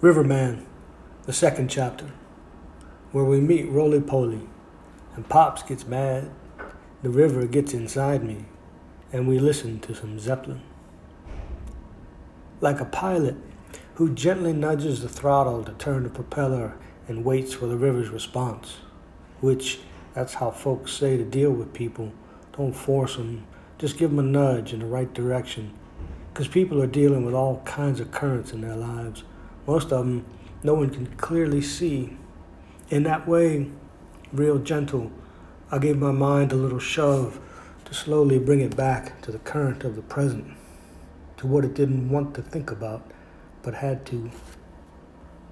Riverman, the second chapter, where we meet Roly-Poly, and Pops gets mad, the river gets inside me, and we listen to some Zeppelin. Like a pilot who gently nudges the throttle to turn the propeller and waits for the river's response, which that's how folks say to deal with people. Don't force them, just give them a nudge in the right direction, because people are dealing with all kinds of currents in their lives. Most of them no one can clearly see. In that way, real gentle, I gave my mind a little shove to slowly bring it back to the current of the present, to what it didn't want to think about, but had to.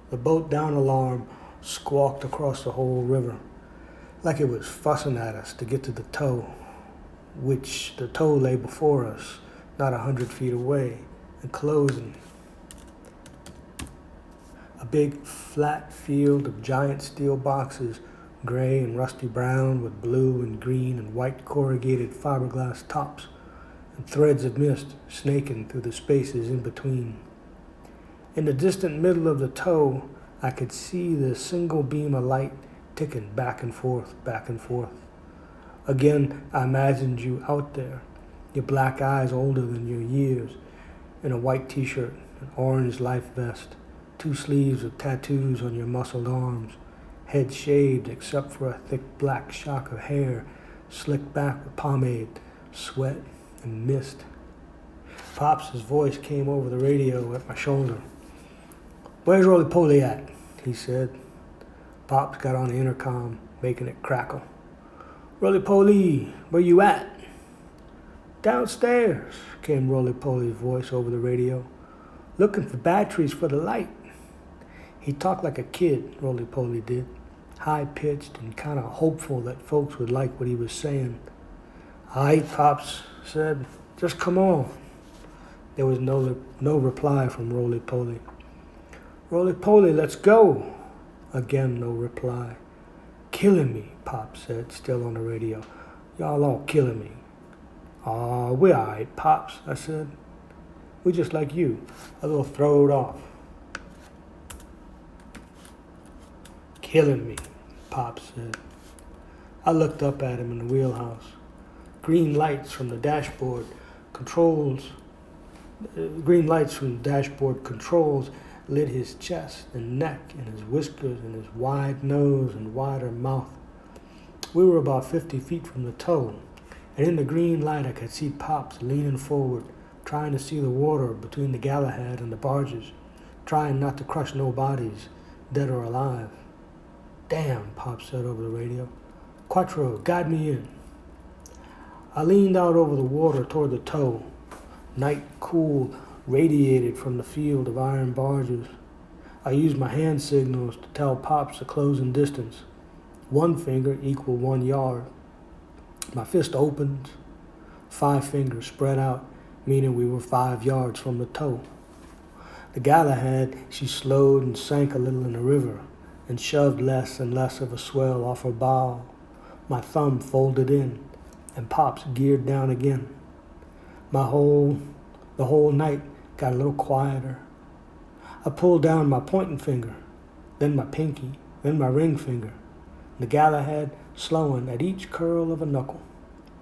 The boat down alarm squawked across the whole river, like it was fussing at us to get to the tow, which the tow lay before us, not 100 feet away, and closing. A big flat field of giant steel boxes, gray and rusty brown with blue and green and white corrugated fiberglass tops, and threads of mist snaking through the spaces in between. In the distant middle of the tow, I could see the single beam of light ticking back and forth, back and forth. Again, I imagined you out there, your black eyes older than your years, in a white t-shirt, an orange life vest, 2 sleeves of tattoos on your muscled arms, head shaved except for a thick black shock of hair, slicked back with pomade, sweat, and mist. Pops' voice came over the radio at my shoulder. "Where's Roly-Poly at?" he said. Pops got on the intercom, making it crackle. "Roly-Poly, where you at?" "Downstairs," came Roly-Poly's voice over the radio. "Looking for batteries for the light." He talked like a kid, Roly-Poly did, high-pitched and kind of hopeful that folks would like what he was saying. "Aight," Pops said, "just come on." There was no reply from Roly-Poly. "Roly-Poly, let's go." Again, no reply. "Killing me," Pops said, still on the radio. "Y'all all killing me." "Aw, we're all right, Pops," I said. "We just like you, a little throwed off." "Killing me," Pops said. I looked up at him in the wheelhouse. Green lights from the dashboard controls lit his chest and neck and his whiskers and his wide nose and wider mouth. We were about 50 feet from the tow, and in the green light I could see Pops leaning forward, trying to see the water between the Galahad and the barges, trying not to crush no bodies, dead or alive. "Damn," Pops said over the radio. "Quattro, guide me in." I leaned out over the water toward the tow. Night cool radiated from the field of iron barges. I used my hand signals to tell Pops the closing distance. 1 finger equaled 1 yard. My fist opened, 5 fingers spread out, meaning we were 5 yards from the tow. The Galahad, she slowed and sank a little in the river and shoved less and less of a swell off her bow. My thumb folded in, and Pops geared down again. The whole night got a little quieter. I pulled down my pointing finger, then my pinky, then my ring finger. The Galahad slowing at each curl of a knuckle.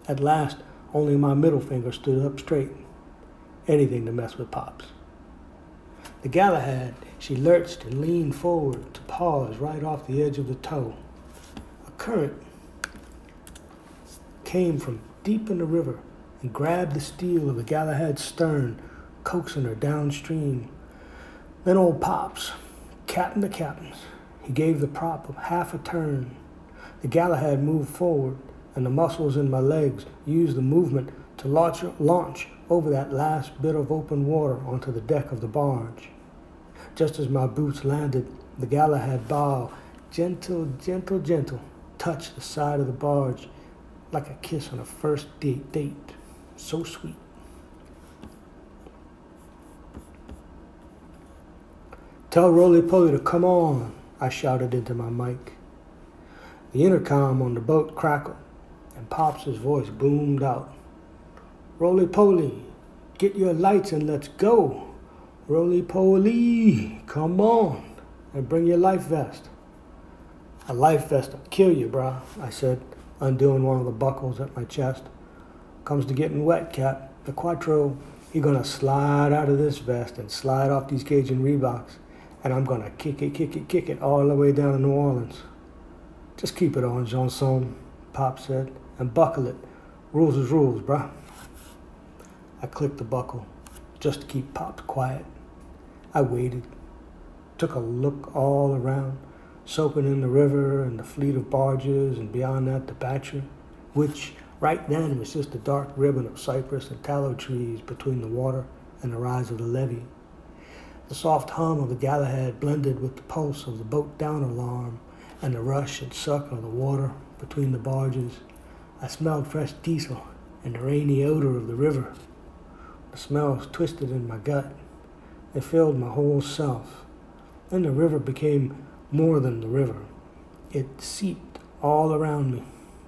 At last, only my middle finger stood up straight. Anything to mess with Pops. The Galahad, she lurched and leaned forward to pause right off the edge of the tow. A current came from deep in the river and grabbed the steel of the Galahad's stern, coaxing her downstream. Then old Pops, captain to captains, he gave the prop half a turn. The Galahad moved forward, and the muscles in my legs used the movement to launch over that last bit of open water onto the deck of the barge. Just as my boots landed, the Galahad bow, gentle, touched the side of the barge like a kiss on a first date. So sweet. "Tell Roly-Poly to come on," I shouted into my mic. The intercom on the boat crackled, and Pops' voice boomed out. "Roly-Poly, get your lights and let's go. Roly-poly, come on, and bring your life vest. A life vest will kill you, brah, I said, undoing one of the buckles at my chest. Comes to getting wet, Cap. The Quattro, he gonna slide out of this vest and slide off these Cajun Reeboks, and I'm gonna kick it all the way down to New Orleans. Just keep it on, Johnson, Pop said, and buckle it. Rules is rules, bruh. I clicked the buckle, just to keep Pop quiet. I waited, took a look all around, soaking in the river and the fleet of barges, and beyond that the Batcher, which right then was just a dark ribbon of cypress and tallow trees between the water and the rise of the levee. The soft hum of the Galahad blended with the pulse of the boat down alarm and the rush and suck of the water between the barges. I smelled fresh diesel and the rainy odor of the river. The smells twisted in my gut. They filled my whole self. Then the river became more than the river. It seeped all around me,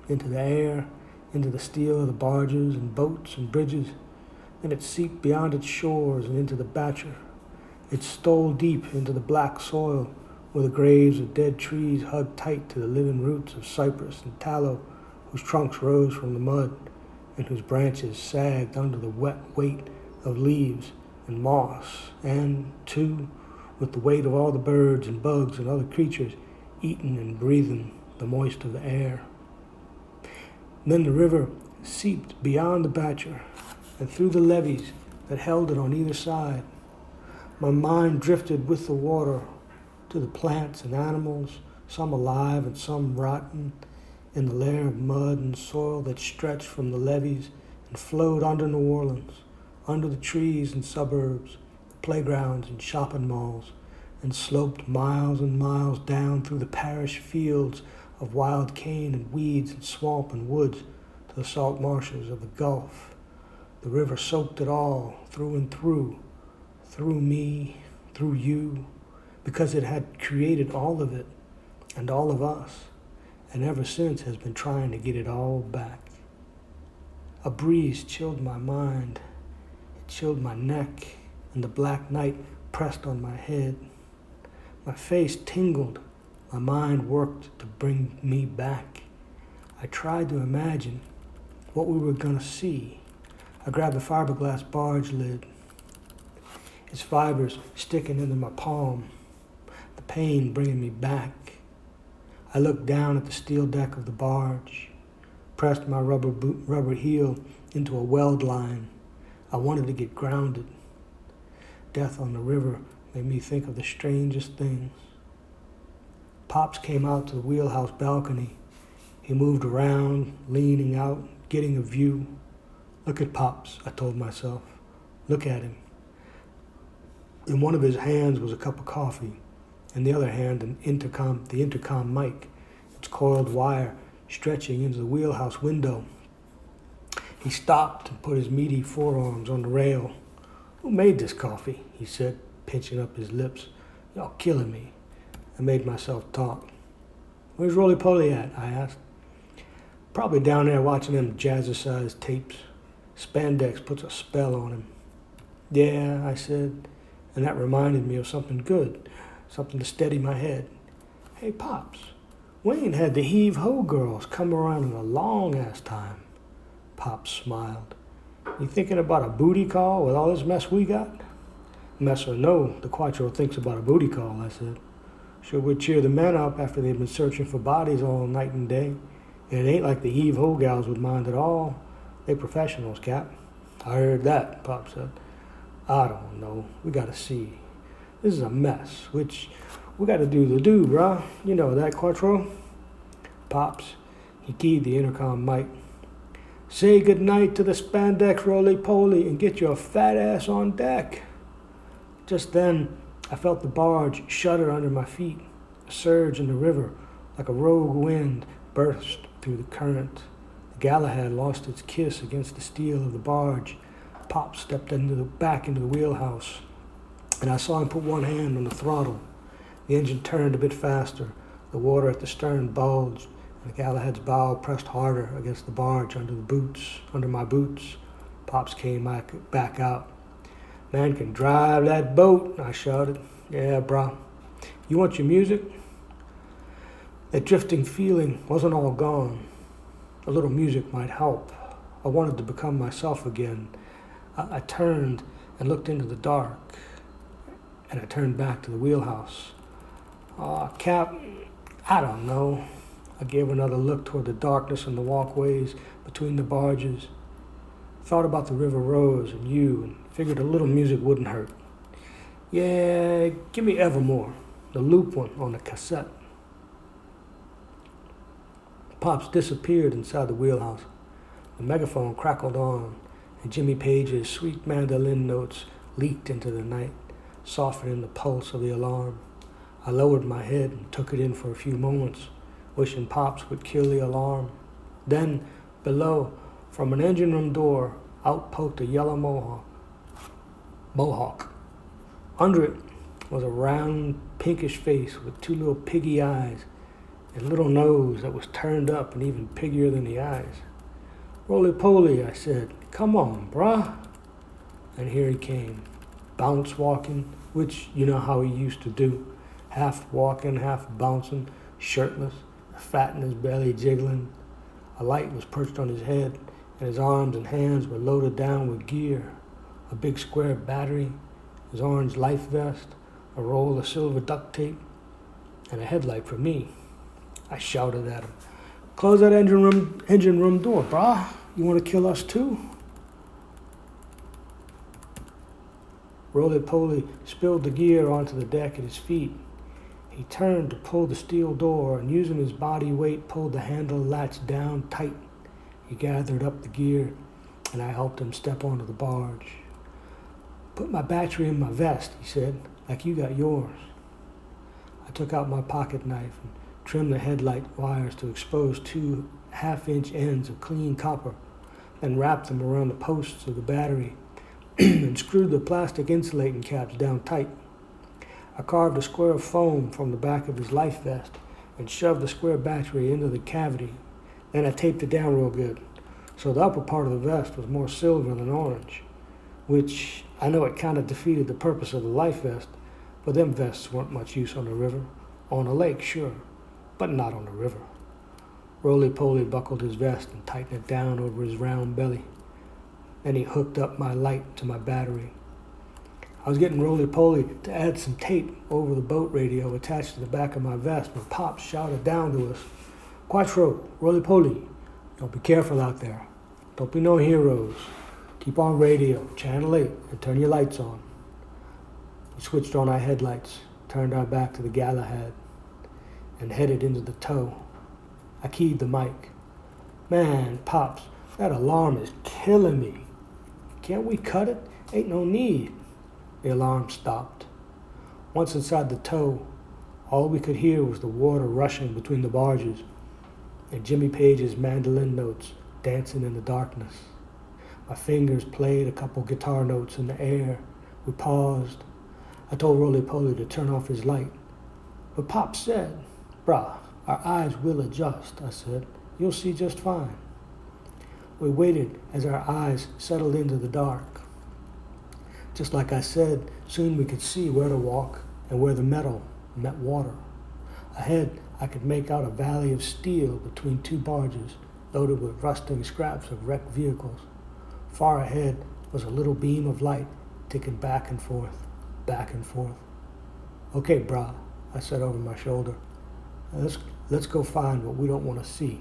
into the air, into the steel of the barges and boats and bridges. Then it seeped beyond its shores and into the Batcher. It stole deep into the black soil where the graves of dead trees hugged tight to the living roots of cypress and tallow, whose trunks rose from the mud and whose branches sagged under the wet weight of leaves and moss, and, too, with the weight of all the birds and bugs and other creatures eating and breathing the moist of the air. Then the river seeped beyond the Batcher and through the levees that held it on either side. My mind drifted with the water to the plants and animals, some alive and some rotten, in the layer of mud and soil that stretched from the levees and flowed under New Orleans, under the trees and suburbs, the playgrounds and shopping malls, and sloped miles and miles down through the parish fields of wild cane and weeds and swamp and woods to the salt marshes of the Gulf. The river soaked it all, through and through me, through you, because it had created all of it and all of us, and ever since has been trying to get it all back. A breeze chilled my mind, it chilled my neck, and the black night pressed on my head. My face tingled, my mind worked to bring me back. I tried to imagine what we were going to see. I grabbed the fiberglass barge lid, its fibers sticking into my palm, the pain bringing me back. I looked down at the steel deck of the barge, pressed my rubber heel into a weld line. I wanted to get grounded. Death on the river made me think of the strangest things. Pops came out to the wheelhouse balcony. He moved around, leaning out, getting a view. Look at Pops, I told myself. Look at him. In one of his hands was a cup of coffee. In the other hand, the intercom mic, its coiled wire stretching into the wheelhouse window. He stopped and put his meaty forearms on the rail. "Who made this coffee?" he said, pinching up his lips. "Y'all killing me." I made myself talk. "Where's Roly-Poly at?" I asked. "Probably down there watching them jazzercise tapes. Spandex puts a spell on him." "Yeah," I said, and that reminded me of something good, something to steady my head. "Hey, Pops, we ain't had the heave-ho girls come around in a long-ass time." Pops smiled. "You thinking about a booty call with all this mess we got?" "Mess or no, the Quattro thinks about a booty call," I said. "Sure would cheer the men up after they've been searching for bodies all night and day. And it ain't like the heave-ho gals would mind at all. They professionals, Cap." "I heard that," Pop said. "I don't know. We gotta see. This is a mess, which we gotta do the do, brah. You know that, Quattro." Pops, he keyed the intercom mic. "Say goodnight to the spandex roly-poly and get your fat ass on deck." Just then, I felt the barge shudder under my feet. A surge in the river, like a rogue wind, burst through the current. The Galahad lost its kiss against the steel of the barge. Pop stepped back into the wheelhouse, and I saw him put one hand on the throttle. The engine turned a bit faster. The water at the stern bulged, and the Galahad's bow pressed harder against the barge under my boots. Pops came back out. Man can drive that boat, I shouted. Yeah, brah. You want your music? That drifting feeling wasn't all gone. A little music might help. I wanted to become myself again. I turned and looked into the dark, and I turned back to the wheelhouse. Cap, I don't know. I gave another look toward the darkness and the walkways between the barges. Thought about the river rose and you, and figured a little music wouldn't hurt. Yeah, give me Evermore, the loop one on the cassette. Pops disappeared inside the wheelhouse. The megaphone crackled on, and Jimmy Page's sweet mandolin notes leaked into the night, softening the pulse of the alarm. I lowered my head and took it in for a few moments, wishing Pops would kill the alarm. Then, below, from an engine room door, out poked a yellow mohawk. Under it was a round, pinkish face with two little piggy eyes and a little nose that was turned up and even piggier than the eyes. Roly-poly, I said. Come on, brah. And here he came, bounce walking, which you know how he used to do. Half walking, half bouncing, shirtless, the fat in his belly jiggling. A light was perched on his head, and his arms and hands were loaded down with gear. A big square battery, his orange life vest, a roll of silver duct tape, and a headlight for me. I shouted at him, close that engine room door, brah. You want to kill us too? Roly-poly spilled the gear onto the deck at his feet. He turned to pull the steel door and using his body weight pulled the handle latch down tight. He gathered up the gear and I helped him step onto the barge. Put my battery in my vest, he said, like you got yours. I took out my pocket knife and trimmed the headlight wires to expose 2 half-inch ends of clean copper, then wrapped them around the posts of the battery and screwed the plastic insulating caps down tight. I carved a square of foam from the back of his life vest and shoved the square battery into the cavity. Then I taped it down real good, so the upper part of the vest was more silver than orange, which I know it kind of defeated the purpose of the life vest, but them vests weren't much use on the river. On a lake, sure, but not on the river. Roly-poly buckled his vest and tightened it down over his round belly. Then he hooked up my light to my battery. I was getting Roly-poly to add some tape over the boat radio attached to the back of my vest when Pop shouted down to us, Quattro, Roly-poly, don't be careful out there. Don't be no heroes. Keep on radio, channel 8, and turn your lights on. We switched on our headlights, turned our back to the Galahad, and headed into the tow. I keyed the mic. Man, Pops, that alarm is killing me. Can't we cut it? Ain't no need. The alarm stopped. Once inside the tow, all we could hear was the water rushing between the barges and Jimmy Page's mandolin notes dancing in the darkness. My fingers played a couple guitar notes in the air. We paused. I told Roly-poly to turn off his light. But Pop said, brah, our eyes will adjust, I said. You'll see just fine. We waited as our eyes settled into the dark. Just like I said, soon we could see where to walk and where the metal met water. Ahead, I could make out a valley of steel between 2 barges loaded with rusting scraps of wrecked vehicles. Far ahead was a little beam of light ticking back and forth, back and forth. Okay, brah, I said over my shoulder. Let's go find what we don't want to see.